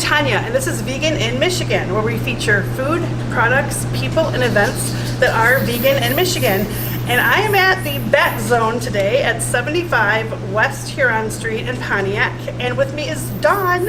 Tanya, and this is Vegan in Michigan, where we feature food, products, people, and events that are vegan in Michigan. And I am at the Bat Zone today at 75 West Huron Street in Pontiac, and with me is Dawn,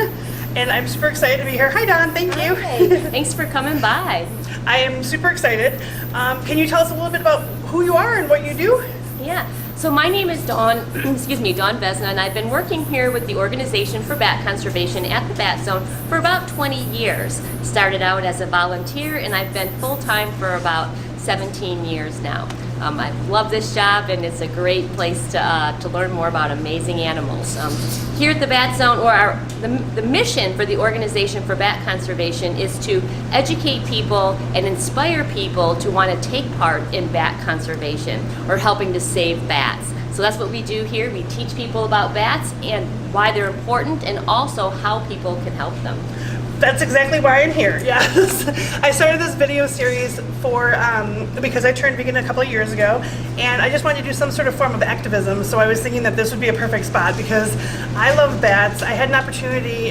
and I'm super excited to be here. Hi Dawn, thank you. Hi. Thanks for coming by. I am super excited. Can you tell us a little bit about who you are and what you do? Yeah. So my name is Dawn, Dawn Vesna, and I've been working here with the Organization for Bat Conservation at the Bat Zone for about 20 years. Started out as a volunteer, and I've been full-time for about 17 years now. I love this job, and it's a great place to learn more about amazing animals. Here at the Bat Zone, the mission for the Organization for Bat Conservation is to educate people and inspire people to want to take part in bat conservation or helping to save bats. So that's what we do here. We teach people about bats and why they're important, and also how people can help them. That's exactly why I'm here, yes. I started this video series because I turned vegan a couple of years ago, and I just wanted to do some sort of form of activism, so I was thinking that this would be a perfect spot because I love bats. I had an opportunity,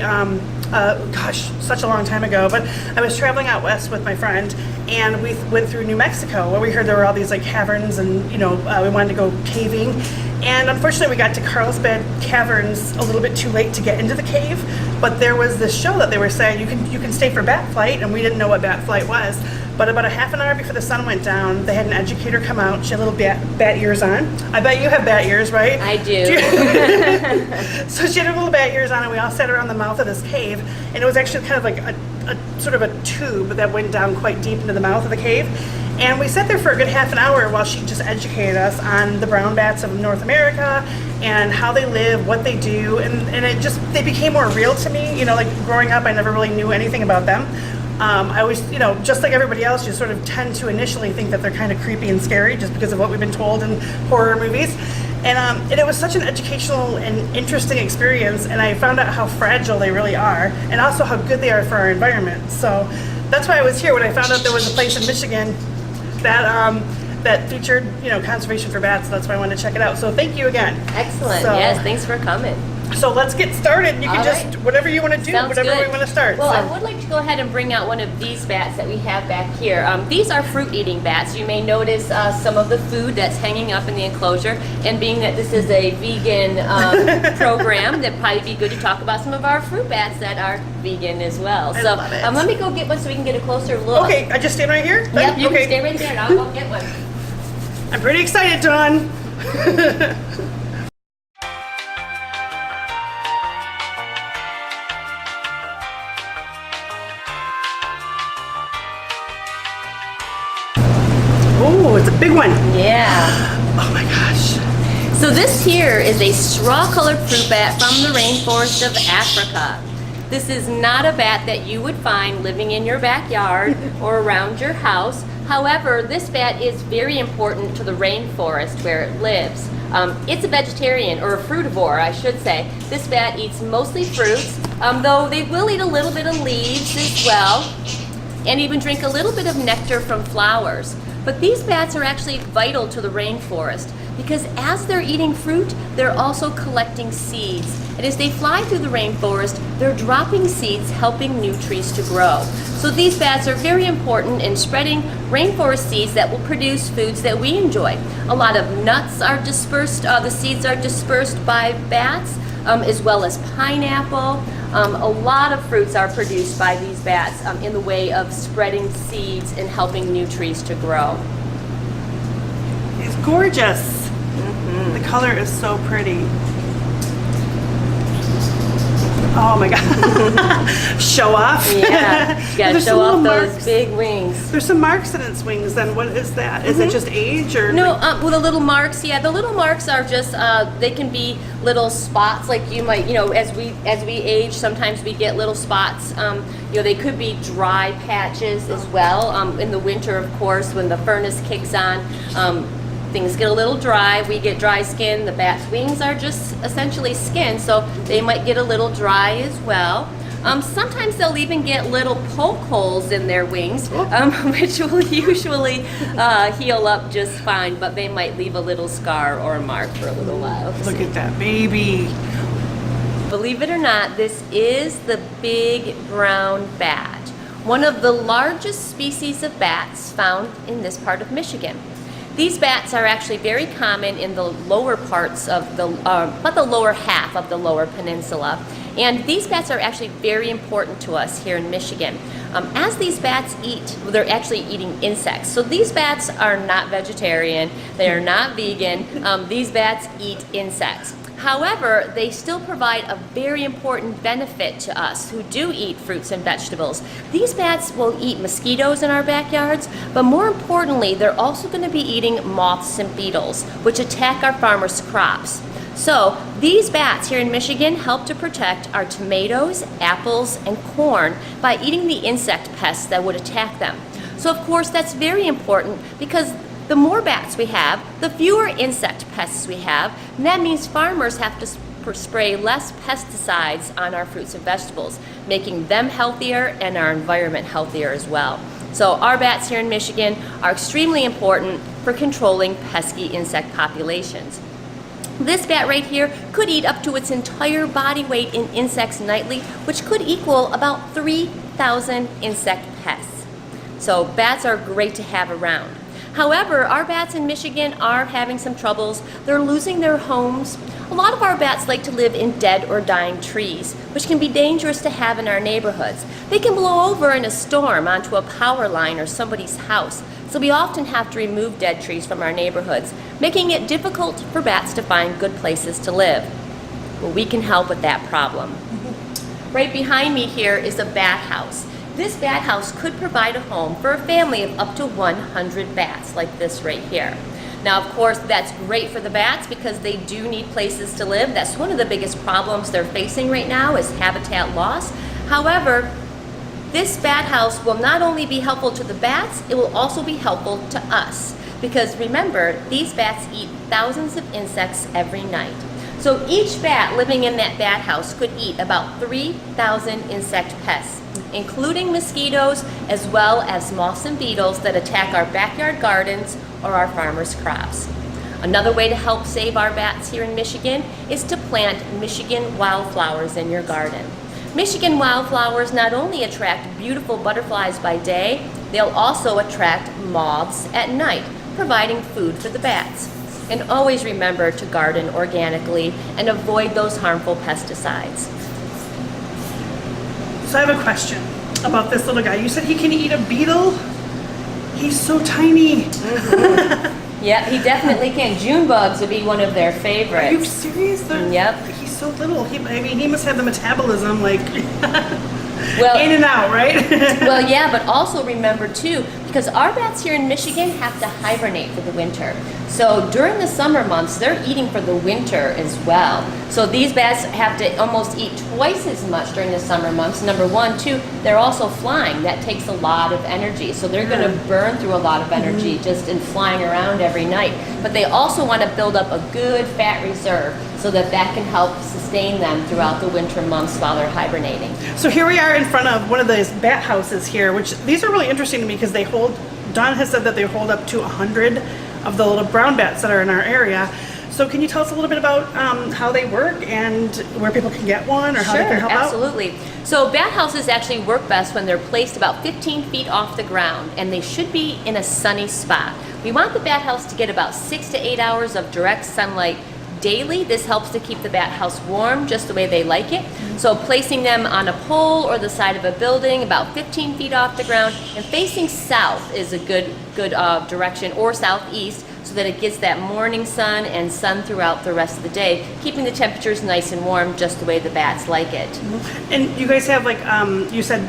such a long time ago, but I was traveling out west with my friend, and we went through New Mexico, where we heard there were all these like caverns, and we wanted to go caving. And unfortunately, we got to Carlsbad Caverns a little bit too late to get into the cave, but there was this show that they were saying you can stay for bat flight, and we didn't know what bat flight was. But about a half an hour before the sun went down, they had an educator come out. She had little bat ears on. I bet you have bat ears, right? I do. So she had her little bat ears on, and we all sat around the mouth of this cave, and it was actually kind of like a sort of a tube that went down quite deep into the mouth of the cave. And we sat there for a good half an hour while she just educated us on the brown bats of North America and how they live, what they do, and they became more real to me. Like growing up, I never really knew anything about them. I always, just like everybody else, you sort of tend to initially think that they're kind of creepy and scary just because of what we've been told in horror movies. And it was such an educational and interesting experience, and I found out how fragile they really are, and also how good they are for our environment. So that's why I was here when I found out there was a place in Michigan that featured, conservation for bats. So that's why I wanted to check it out. So thank you again. Excellent. Yes, thanks for coming. So let's get started. You can just, whatever you want to do, Sounds whatever good. we want to start. Well, I would like to go ahead and bring out one of these bats that we have back here. These are fruit-eating bats. You may notice some of the food that's hanging up in the enclosure, and being that this is a vegan program, that'd probably be good to talk about some of our fruit bats that are vegan as well. I so love it. let me go get one so we can get a closer look. Okay, I just stand right here? Yep, you okay. can stay right there and I'll go get one. I'm pretty excited, Dawn. Oh, it's a big one. Yeah. Oh my gosh. So this here is a straw-colored fruit bat from the rainforest of Africa. This is not a bat that you would find living in your backyard or around your house. However, this bat is very important to the rainforest where it lives. It's a vegetarian, or a frutivore, I should say. This bat eats mostly fruits, though they will eat a little bit of leaves as well, and even drink a little bit of nectar from flowers. But these bats are actually vital to the rainforest because as they're eating fruit, they're also collecting seeds. And as they fly through the rainforest, they're dropping seeds, helping new trees to grow. So these bats are very important in spreading rainforest seeds that will produce foods that we enjoy. A lot of nuts are dispersed, the seeds are dispersed by bats, as well as pineapple. A lot of fruits are produced by these bats in the way of spreading seeds and helping new trees to grow. It's gorgeous. Mm-hmm. The color is so pretty. Oh my God. Show off. Yeah, you gotta show off those big wings. There's some marks in its wings then. What is that? Is it just age or? No, well, the little marks, yeah, the little marks are just, they can be little spots like you might, as we age, sometimes we get little spots. They could be dry patches as well. In the winter, of course, when the furnace kicks on, things get a little dry, we get dry skin. The bat's wings are just essentially skin, so they might get a little dry as well. Sometimes they'll even get little poke holes in their wings, which will usually heal up just fine, but they might leave a little scar or a mark for a little while. Look at that baby. Believe it or not, this is the big brown bat, one of the largest species of bats found in this part of Michigan. These bats are actually very common in the lower parts of about the lower half of the lower peninsula. And these bats are actually very important to us here in Michigan. As these bats eat, they're actually eating insects. So these bats are not vegetarian, they are not vegan. These bats eat insects. However, they still provide a very important benefit to us who do eat fruits and vegetables. These bats will eat mosquitoes in our backyards, but more importantly, they're also going to be eating moths and beetles, which attack our farmers' crops. So these bats here in Michigan help to protect our tomatoes, apples, and corn by eating the insect pests that would attack them. So of course that's very important because the more bats we have, the fewer insect pests we have, and that means farmers have to spray less pesticides on our fruits and vegetables, making them healthier and our environment healthier as well. So our bats here in Michigan are extremely important for controlling pesky insect populations. This bat right here could eat up to its entire body weight in insects nightly, which could equal about 3,000 insect pests. So bats are great to have around. However, our bats in Michigan are having some troubles. They're losing their homes. A lot of our bats like to live in dead or dying trees, which can be dangerous to have in our neighborhoods. They can blow over in a storm onto a power line or somebody's house. So we often have to remove dead trees from our neighborhoods, making it difficult for bats to find good places to live. Well, we can help with that problem. Right behind me here is a bat house. This bat house could provide a home for a family of up to 100 bats, like this right here. Now, of course, that's great for the bats because they do need places to live. That's one of the biggest problems they're facing right now is habitat loss. However, this bat house will not only be helpful to the bats, it will also be helpful to us. Because remember, these bats eat thousands of insects every night. So each bat living in that bat house could eat about 3,000 insect pests, including mosquitoes as well as moths and beetles that attack our backyard gardens or our farmers' crops. Another way to help save our bats here in Michigan is to plant Michigan wildflowers in your garden. Michigan wildflowers not only attract beautiful butterflies by day, they'll also attract moths at night, providing food for the bats. And always remember to garden organically and avoid those harmful pesticides. So I have a question about this little guy. You said he can eat a beetle? He's so tiny. Yep, he definitely can. June bugs would be one of their favorites. Are you serious? Yep. He's so little. He must have the metabolism like Well, in and out, right? Well, yeah, but also remember too, because our bats here in Michigan have to hibernate for the winter. So during the summer months, they're eating for the winter as well. So these bats have to almost eat twice as much during the summer months. Number one, two, they're also flying. That takes a lot of energy. So they're going to burn through a lot of energy just in flying around every night. But they also want to build up a good fat reserve so that can help sustain them throughout the winter months while they're hibernating. So here we are in front of one of those bat houses here, which these are really interesting to me because Dawn has said that they hold up to 100 of the little brown bats that are in our area. So can you tell us a little bit about how they work and where people can get one or how they can help out? Absolutely. So bat houses actually work best when they're placed about 15 feet off the ground and they should be in a sunny spot. We want the bat house to get about 6 to 8 hours of direct sunlight daily. This helps to keep the bat house warm just the way they like it. So placing them on a pole or the side of a building about 15 feet off the ground and facing south is a good direction, or southeast, so that it gets that morning sun and sun throughout the rest of the day, keeping the temperatures nice and warm just the way the bats like it. And you guys have, like you said,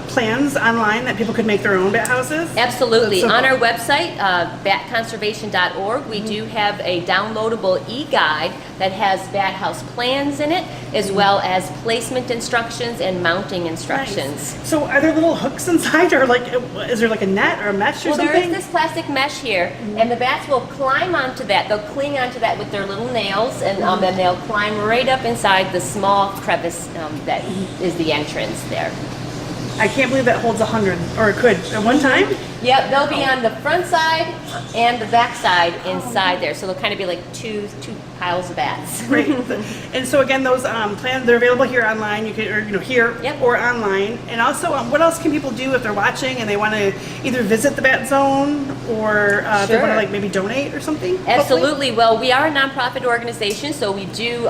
plans online that people could make their own bat houses? Absolutely. So on cool. our website, batconservation.org, we do have a downloadable e-guide that has bat house plans in it, as well as placement instructions and mounting instructions. Nice. So are there little hooks inside, or like, is there like a net or a mesh or Well, something? there is this plastic mesh here, and the bats will climb onto that. They'll cling onto that with their little nails, and then they'll climb right up inside the small crevice that is the entrance there. I can't believe that holds 100, or it could at one time. Yep, they'll be on the front side and the back side inside there. So they'll kind of be like two piles of bats. Great. And so again, those plans, they're available here online. You can, or here Yep. or online. And also, what else can people do if they're watching and they want to either visit the Bat Zone or if they want to Sure. like maybe donate or something? Absolutely. Well, we are a nonprofit organization, so we do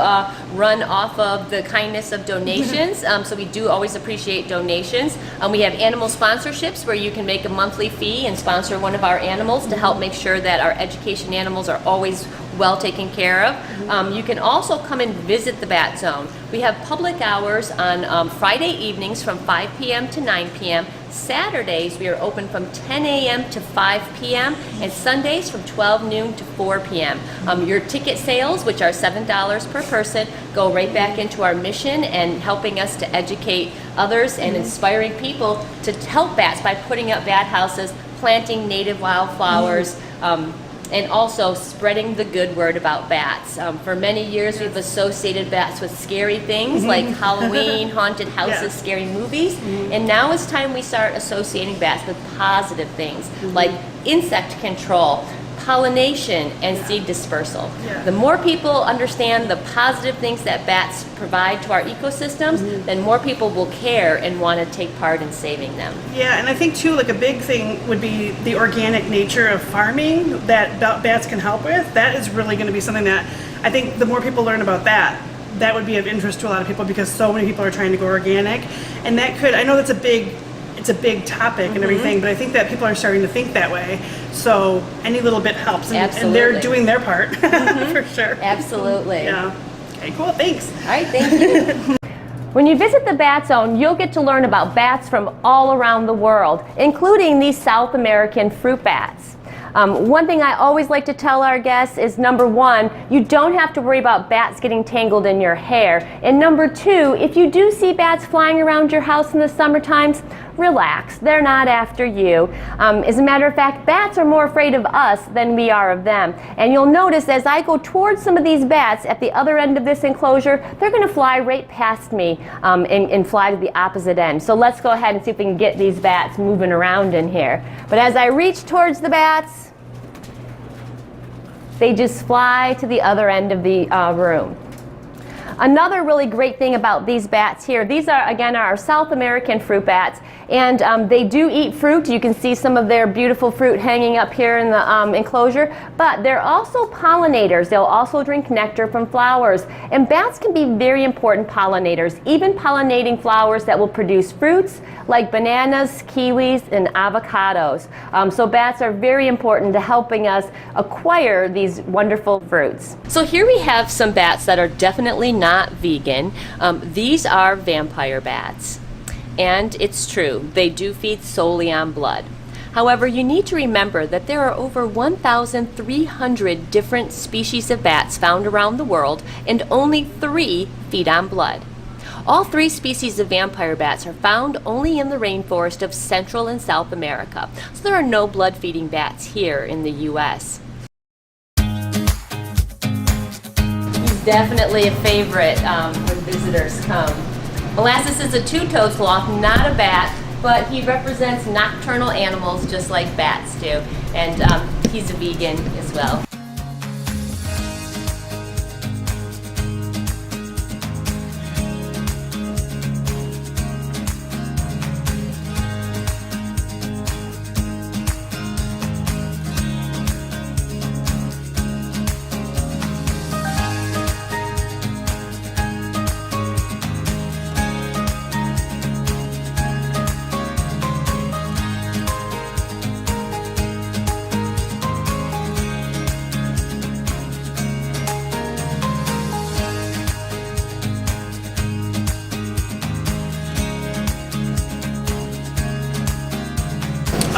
run off of the kindness of donations. So we do always appreciate donations. We have animal sponsorships where you can make a monthly fee and sponsor one of our animals to help make sure that our education animals are always well taken care of. You can also come and visit the Bat Zone. We have public hours on Friday evenings from 5 p.m. to 9 p.m. Saturdays we are open from 10 a.m. to 5 p.m. and Sundays from 12 noon to 4 p.m. Your ticket sales, which are $7 per person, go right back into our mission and helping us to educate others and inspiring people to help bats by putting up bat houses, planting native wildflowers, and also spreading the good word about bats. For many years we've associated bats with scary things like Halloween, haunted houses, scary movies, and now it's time we start associating bats with positive things like insect control, pollination, and seed dispersal. The more people understand the positive things that bats provide to our ecosystems, then more people will care and want to take part in saving them. Yeah, and I think too, like a big thing would be the organic nature of farming that bats can help with. That is really going to be something that I think the more people learn about that, that would be of interest to a lot of people because so many people are trying to go organic, and that could, I know that's a big topic and everything, but I think that people are starting to think that way. So any little bit helps, and they're doing their part for sure. Absolutely. Yeah. Okay, cool. Thanks. All right, thank you. When you visit the Bat Zone, you'll get to learn about bats from all around the world, including these South American fruit bats. One thing I always like to tell our guests is, number one, you don't have to worry about bats getting tangled in your hair. And number two, if you do see bats flying around your house in the summer times, relax, they're not after you. As a matter of fact, bats are more afraid of us than we are of them. And you'll notice as I go towards some of these bats at the other end of this enclosure, they're going to fly right past me and fly to the opposite end. So let's go ahead and see if we can get these bats moving around in here. But as I reach towards the bats, they just fly to the other end of the room. Another really great thing about these bats here, these are again our South American fruit bats, and they do eat fruit. You can see some of their beautiful fruit hanging up here in the enclosure, but they're also pollinators. They'll also drink nectar from flowers, and bats can be very important pollinators, even pollinating flowers that will produce fruits like bananas, kiwis, and avocados. So bats are very important to helping us acquire these wonderful fruits. So here we have some bats that are definitely not vegan. These are vampire bats. And it's true, they do feed solely on blood. However, you need to remember that there are over 1,300 different species of bats found around the world, and only 3 feed on blood. All 3 species of vampire bats are found only in the rainforest of Central and South America, so there are no blood-feeding bats here in the U.S. He's definitely a favorite when visitors come. Molasses is a two-toed sloth, not a bat, but he represents nocturnal animals just like bats do, and he's a vegan as well.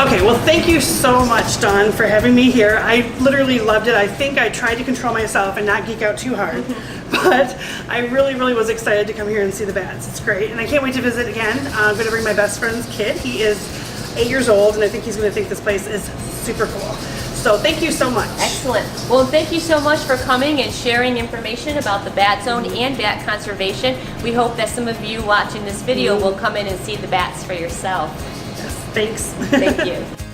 Okay, well thank you so much, Dawn, for having me here. I literally loved it. I think I tried to control myself and not geek out too hard, but I really was excited to come here and see the bats. It's great, and I can't wait to visit again. I'm going to bring my best friend's kid. He is 8 years old, and I think he's going to think this place is super cool. So thank you so much. Excellent. Well, thank you so much for coming and sharing information about the Bat Zone and bat conservation. We hope that some of you watching this video will come in and see the bats for yourself. Thanks. Thank you.